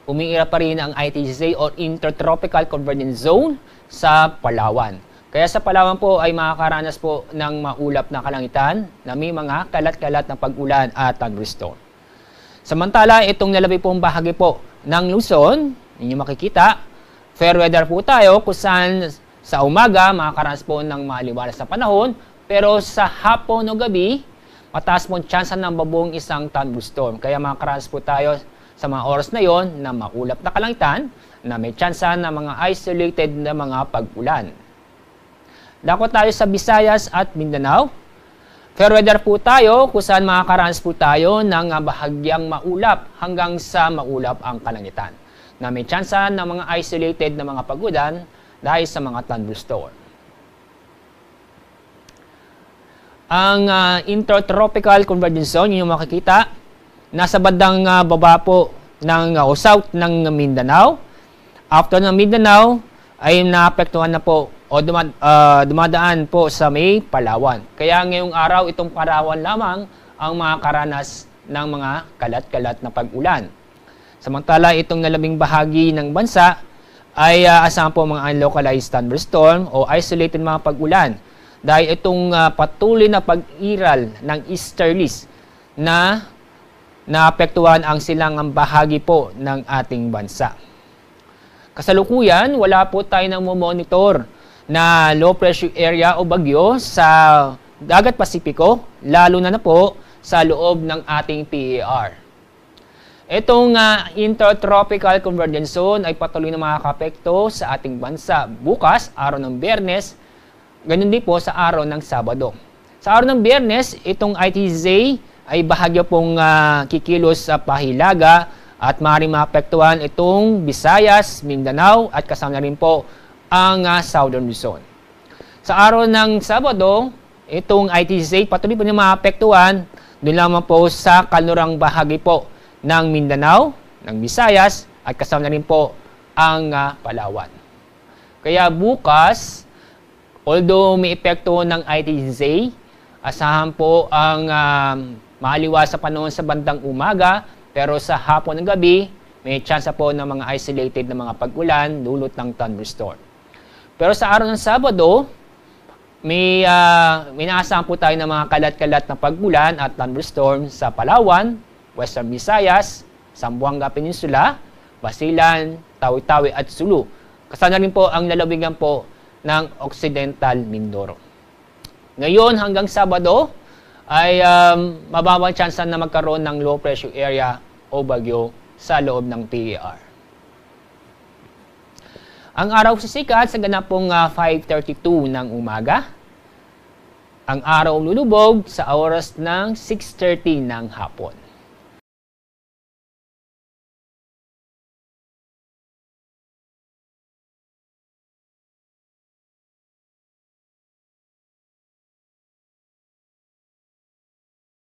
umiira pa rin ang ITZA or Intertropical Convergence Zone sa Palawan. Kaya sa Palawan po ay makakaranas po ng maulap na kalangitan na may mga kalat-kalat na pag-ulan at thunderstorm. Samantala, itong nalabi pong bahagi po ng Luzon, ninyo makikita, fair weather po tayo kung saan sa umaga makakaranas po ng maliwalas na panahon, pero sa hapon o gabi, mataas po ang tsansa ng babuong isang thunderstorm. Kaya makakaranas po tayo sa mga oras na yon na maulap na kalangitan na may tsansa ng mga isolated na mga pag-ulan. Dako tayo sa Visayas at Mindanao. Fair weather po tayo kung saan makakaranas po tayo ng bahagyang maulap hanggang sa maulap ang kalangitan na may tsansa ng mga isolated na mga pag-ulan dahil sa mga thunderstorm. Ang Intertropical Convergence Zone, yung makikita, nasa bandang baba po ng o south ng Mindanao. After ng Mindanao, ay naapektuhan na po o dumadaan po sa may Palawan. Kaya ngayong araw, itong Palawan lamang ang makakaranas ng mga kalat-kalat na pag-ulan. Samantala, itong nalabing bahagi ng bansa ay asahan po mga unlocalized thunderstorm o isolated mga pag-ulan. Dahil itong patuloy na pag-iral ng easterlies na naapektuhan ang silangang bahagi po ng ating bansa. Kasalukuyan, wala po tayo nang monitor na low pressure area o bagyo sa Dagat Pasipiko, lalo na po sa loob ng ating PAR. Itong Intertropical Convergence Zone ay patuloy na makakapekto sa ating bansa bukas, araw ng Biyernes, ganun din po sa araw ng Sabado. Sa araw ng Biyernes, itong ITZA ay bahagya pong kikilos sa Pahilaga at maaaring maapektuhan itong Visayas, Mindanao at kasama na rin po ang Southern Luzon. Sa araw ng Sabado, itong ITZA patuloy po na maapektuhan doon lamang po sa kanlurang bahagi po ng Mindanao, ng Visayas at kasama na rin po ang Palawan. Kaya bukas, although may epekto ng ITZA, asahan po ang maaliwas sa panahon sa bandang umaga, pero sa hapon ng gabi, may tsansa po ng mga isolated na mga pag-ulan dulot ng thunderstorm. Pero sa araw ng Sabado, may naasahan po tayo ng mga kalat-kalat na pag-ulan at thunderstorm sa Palawan, Western Visayas, Zamboanga Peninsula, Basilan, Tawi-Tawi at Sulu. Kasama rin po ang lalawigan po ng Occidental Mindoro. Ngayon hanggang Sabado ay mababang tsansa na magkaroon ng low pressure area o bagyo sa loob ng PAR. Ang araw sisikat sa ganapong 5:32 ng umaga. Ang araw lulubog sa oras ng 6:30 ng hapon.